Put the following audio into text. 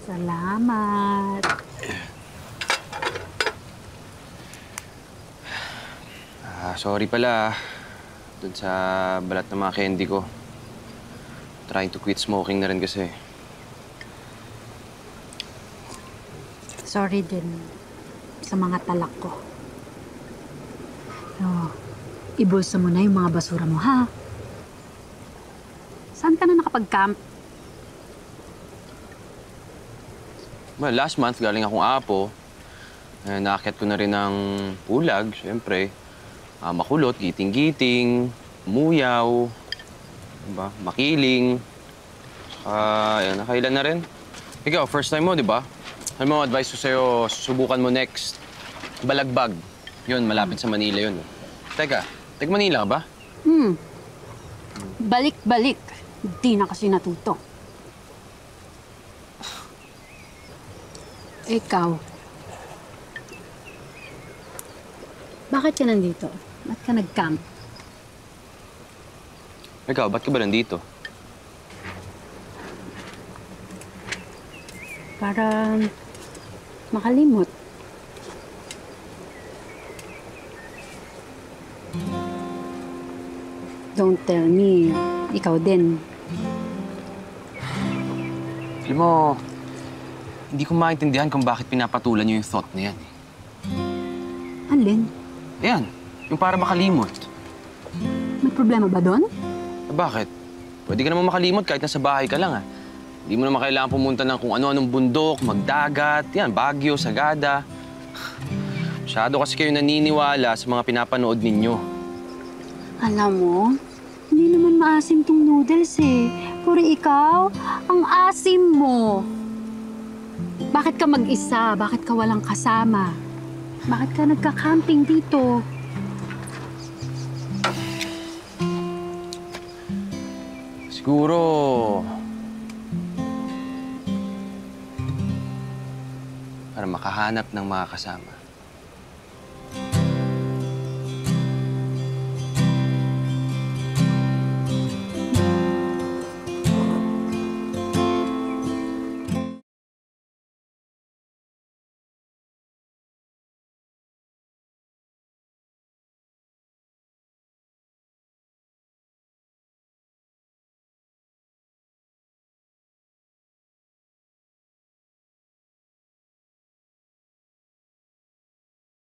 Salamat. Sorry pala dun sa balat ng mga candy ko. Trying to quit smoking na rin kasi. Sorry din sa mga talak ko. So, ibulsa mo na yung mga basura mo, ha? Saan ka na nakapag-camp? Well, last month galing akong Apo. Naakyat ko na rin ng Pulag, syempre. Makulot, giting-giting, umuyaw, diba? Makiling. Ayan, nakailan na rin. Ikaw, first time mo, di ba? Ano mo advice ko sa'yo, susubukan mo next. Balagbag. Yun, malapit sa Manila yun. Teka, Manila ka ba? Balik-balik. Hindi na kasi natuto. Ikaw, bakit ka nandito? Ba't ka nag-camp? Ikaw, ba't ka ba nandito? Para makalimot. Don't tell me, ikaw din. Alam mo, hindi ko maintindihan kung bakit pinapatulan niyo yung thought na yan. Alin? Ayan, yung para makalimot. May problema ba doon? Bakit? Pwede ka naman makalimot kahit nasa bahay ka lang, ah. Hindi mo naman kailangan pumunta ng kung ano-anong bundok, magdagat, yan, Baguio, Sagada. Masyado kasi kayo naniniwala sa mga pinapanood ninyo. Alam mo, hindi naman maasim tong noodles eh. Puro ikaw, ang asim mo. Bakit ka mag-isa? Bakit ka walang kasama? Bakit ka nagka-camping dito? Siguro... para makahanap ng mga kasama.